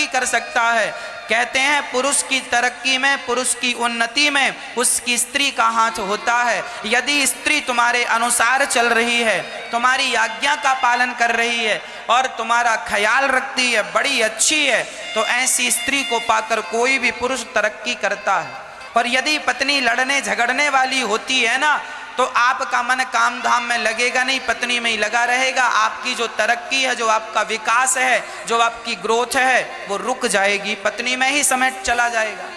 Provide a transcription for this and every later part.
तरक्की कर सकता है। कहते हैं पुरुष की तरक्की में, पुरुष की उन्नति में उसकी स्त्री का हाथ होता है। यदि स्त्री तुम्हारे अनुसार चल रही है, तुम्हारी आज्ञा का पालन कर रही है और तुम्हारा ख्याल रखती है, बड़ी अच्छी है, तो ऐसी स्त्री को पाकर कोई भी पुरुष तरक्की करता है। और यदि पत्नी लड़ने झगड़ने वाली होती है ना, तो आपका मन काम धाम में लगेगा नहीं, पत्नी में ही लगा रहेगा। आपकी जो तरक्की है, जो आपका विकास है, जो आपकी ग्रोथ है, वो रुक जाएगी, पत्नी में ही समय चला जाएगा।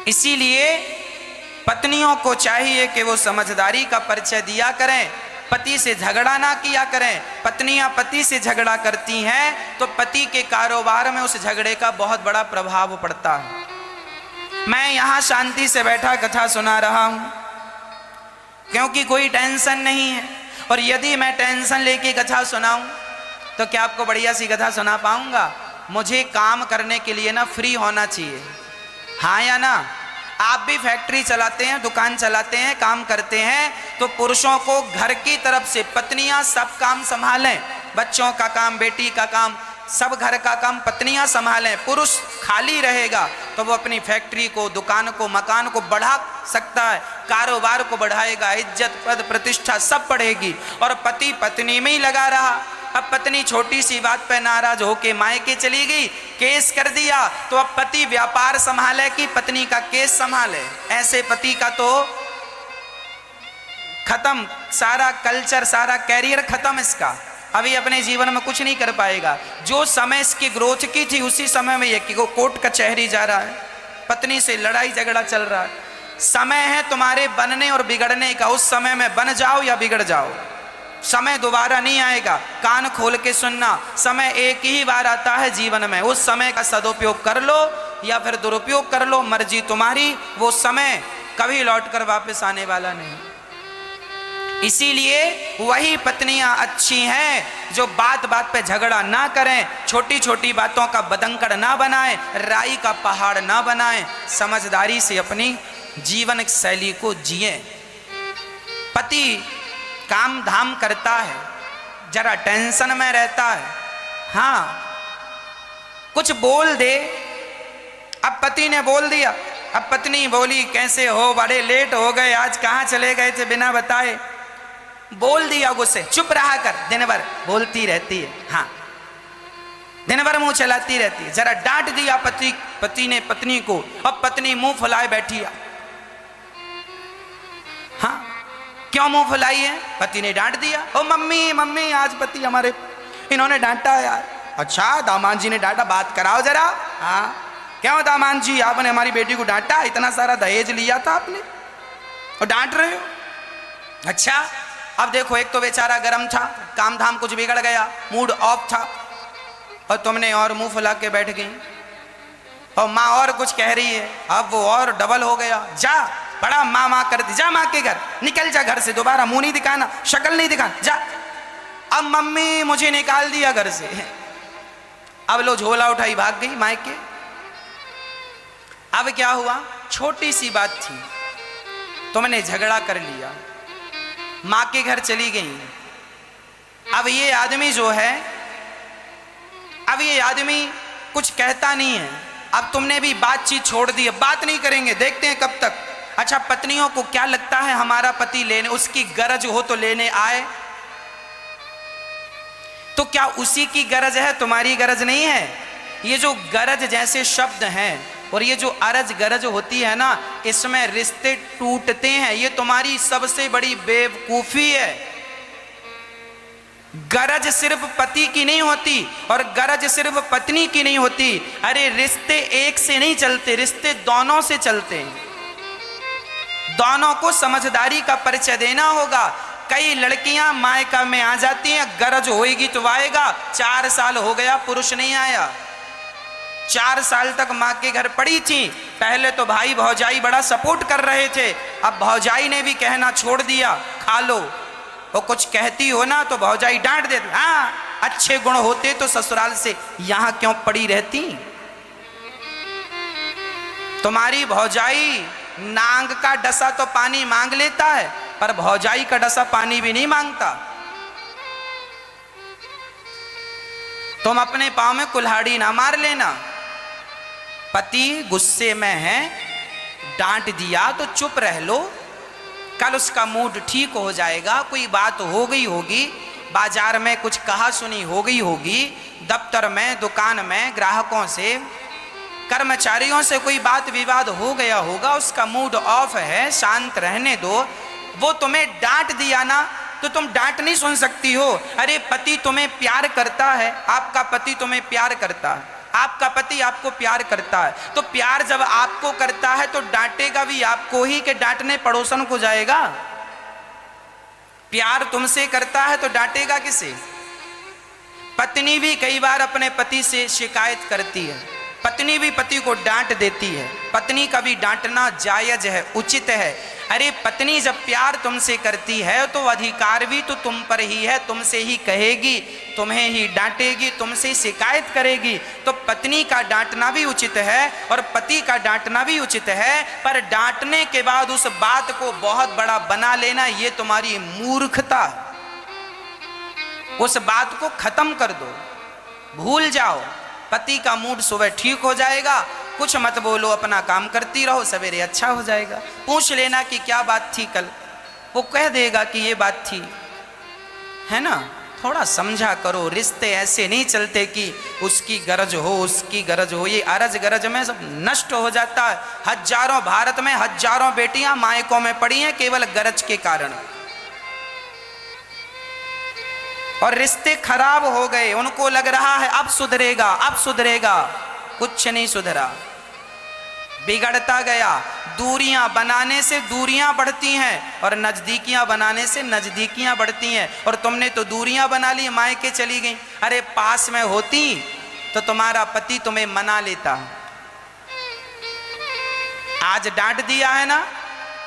इसीलिए पत्नियों को चाहिए कि वो समझदारी का परिचय दिया करें, पति से झगड़ा ना किया करें। पत्नियां पति से झगड़ा करती हैं तो पति के कारोबार में उस झगड़े का बहुत बड़ा प्रभाव पड़ता है। मैं यहां शांति से बैठा कथा सुना रहा हूं क्योंकि कोई टेंशन नहीं है, और यदि मैं टेंशन लेके कथा सुनाऊं तो क्या आपको बढ़िया सी कथा सुना पाऊंगा? मुझे काम करने के लिए ना फ्री होना चाहिए, हाँ या ना? आप भी फैक्ट्री चलाते हैं, दुकान चलाते हैं, काम करते हैं, तो पुरुषों को घर की तरफ से पत्नियां सब काम संभालें, बच्चों का काम, बेटी का काम, सब घर का काम पत्नियां संभालें। पुरुष खाली रहेगा तो वो अपनी फैक्ट्री को, दुकान को, मकान को बढ़ा सकता है, कारोबार को बढ़ाएगा, इज्जत पद प्रतिष्ठा सब बढ़ेगी। और पति पत्नी में ही लगा रहा। अब पत्नी छोटी सी बात पे नाराज होके मायके चली गई, केस कर दिया, तो अब पति व्यापार संभाले कि पत्नी का केस संभाले? ऐसे पति का तो खत्म, सारा कल्चर, सारा कैरियर खत्म इसका। अभी अपने जीवन में कुछ नहीं कर पाएगा। जो समय इसकी ग्रोथ की थी उसी समय में ये कि वो कोर्ट कचहरी जा रहा है, पत्नी से लड़ाई झगड़ा चल रहा है। समय है तुम्हारे बनने और बिगड़ने का, उस समय में बन जाओ या बिगड़ जाओ। समय दोबारा नहीं आएगा, कान खोल के सुनना। समय एक ही बार आता है जीवन में, उस समय का सदुपयोग कर लो या फिर दुरुपयोग कर लो, मर्जी तुम्हारी। वो समय कभी लौट कर वापस आने वाला नहीं। इसीलिए वही पत्नियां अच्छी हैं जो बात बात पे झगड़ा ना करें, छोटी छोटी बातों का बदंकड़ ना बनाएं, राई का पहाड़ ना बनाएं, समझदारी से अपनी जीवन शैली को जिए। पति काम धाम करता है, जरा टेंशन में रहता है, हाँ कुछ बोल दे। अब पति ने बोल दिया, अब पत्नी बोली कैसे हो, बड़े लेट हो गए आज, कहाँ चले गए थे बिना बताए? बोल दिया गुस्से, चुप रहा कर, दिन भर बोलती रहती है, हाँ दिन भर मुंह चलाती रहती है। जरा डांट दिया पति ने पत्नी को, अब पत्नी मुंह फुलाए बैठी है। हाँ क्यों मुंह फुलाई है? पति ने डांट दिया। ओ मम्मी मम्मी आज पति हमारे इन्होंने डांटा यार। अच्छा दामाद जी ने डांटा, बात कराओ जरा। हाँ क्यों दामाद जी आपने हमारी बेटी को डांटा? इतना सारा दहेज लिया था आपने और डांट रहे हो? अच्छा अब देखो, एक तो बेचारा गरम था, काम धाम कुछ बिगड़ गया, मूड ऑफ था, और तुमने और मुंह फुला के बैठ गई, और माँ और कुछ कह रही है, अब वो और डबल हो गया। जा बड़ा माँ माँ करती, जा माँ के घर, निकल जा घर से, दोबारा मुंह नहीं दिखाना, शक्ल नहीं दिखाना, जा। अब मम्मी मुझे निकाल दिया घर से। अब लो झोला उठाई भाग गई मायके। अब क्या हुआ? छोटी सी बात थी, तुमने झगड़ा कर लिया, माँ के घर चली गई। अब ये आदमी जो है, अब ये आदमी कुछ कहता नहीं है। अब तुमने भी बातचीत छोड़ दी, बात नहीं करेंगे, देखते हैं कब तक। अच्छा पत्नियों को क्या लगता है हमारा पति लेने, उसकी गरज हो तो लेने आए, तो क्या उसी की गरज है, तुम्हारी गरज नहीं है? ये जो गरज जैसे शब्द हैं और ये जो अरज गरज होती है ना, इसमें रिश्ते टूटते हैं। ये तुम्हारी सबसे बड़ी बेवकूफी है। गरज सिर्फ पति की नहीं होती और गरज सिर्फ पत्नी की नहीं होती। अरे रिश्ते एक से नहीं चलते, रिश्ते दोनों से चलते हैं। दोनों को समझदारी का परिचय देना होगा। कई लड़कियां मायका में आ जाती हैं, गरज होएगी तो आएगा। 4 साल हो गया पुरुष नहीं आया, 4 साल तक माँ के घर पड़ी थी। पहले तो भाई भौजाई बड़ा सपोर्ट कर रहे थे, अब भौजाई ने भी कहना छोड़ दिया, खा लो। वो कुछ कहती हो ना तो भौजाई डांट देती, हाँ अच्छे गुण होते तो ससुराल से यहां क्यों पड़ी रहती? तुम्हारी भौजाई नांग का डसा तो पानी मांग लेता है, पर भौजाई का डसा पानी भी नहीं मांगता। तुम अपने पाँव में कुल्हाड़ी ना मार लेना। पति गुस्से में है, डांट दिया तो चुप रह लो, कल उसका मूड ठीक हो जाएगा। कोई बात हो गई होगी, बाजार में कुछ कहा सुनी हो गई होगी, दफ्तर में, दुकान में, ग्राहकों से, कर्मचारियों से कोई बात विवाद हो गया होगा, उसका मूड ऑफ है, शांत रहने दो। वो तुम्हें डांट दिया ना तो तुम डांट नहीं सुन सकती हो। अरे पति तुम्हें प्यार करता है, आपका पति तुम्हें प्यार करता है, आपका पति आपको प्यार करता है, तो प्यार जब आपको करता है तो डांटेगा भी आपको ही कि डांटने पड़ोसन को जाएगा? प्यार तुमसे करता है तो डांटेगा किसे? पत्नी भी कई बार अपने पति से शिकायत करती है, पत्नी भी पति को डांट देती है। पत्नी का भी डांटना जायज है, उचित है। अरे पत्नी जब प्यार तुमसे करती है तो अधिकार भी तो तुम पर ही है, तुमसे ही कहेगी, तुम्हें ही डांटेगी, तुमसे शिकायत करेगी। तो पत्नी का डांटना भी उचित है और पति का डांटना भी उचित है, पर डांटने के बाद उस बात को बहुत बड़ा बना लेना, ये तुम्हारी मूर्खता। उस बात को खत्म कर दो, भूल जाओ। पति का मूड सुबह ठीक हो जाएगा, कुछ मत बोलो, अपना काम करती रहो, सवेरे अच्छा हो जाएगा। पूछ लेना कि क्या बात थी कल, वो कह देगा कि ये बात थी, है ना। थोड़ा समझा करो, रिश्ते ऐसे नहीं चलते कि उसकी गरज हो, उसकी गरज हो, ये अरज गरज में सब नष्ट हो जाता है। हजारों, भारत में हजारों बेटियां मायकों में पड़ी हैं केवल गरज के कारण, और रिश्ते खराब हो गए। उनको लग रहा है अब सुधरेगा, अब सुधरेगा, कुछ नहीं सुधरा, बिगड़ता गया। दूरियां बनाने से दूरियां बढ़ती हैं और नजदीकियां बनाने से नजदीकियां बढ़ती हैं। और तुमने तो दूरियां बना ली, मायके चली गई। अरे पास में होती तो तुम्हारा पति तुम्हें मना लेता। आज डांट दिया है ना,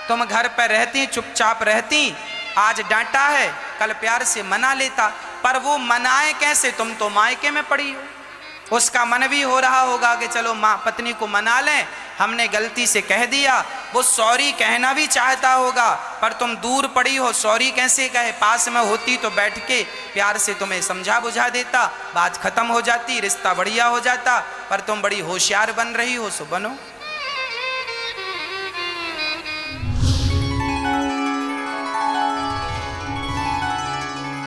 तुम घर पर रहती, चुपचाप रहती, आज डांटा है, कल प्यार से मना लेता। पर वो मनाए कैसे? तुम तो मायके में पड़ी हो। उसका मन भी हो रहा होगा कि चलो माँ पत्नी को मना लें, हमने गलती से कह दिया। वो सॉरी कहना भी चाहता होगा, पर तुम दूर पड़ी हो, सॉरी कैसे कहे? पास में होती तो बैठ के प्यार से तुम्हें समझा बुझा देता, बात खत्म हो जाती, रिश्ता बढ़िया हो जाता। पर तुम बड़ी होशियार बन रही हो, सो बनो।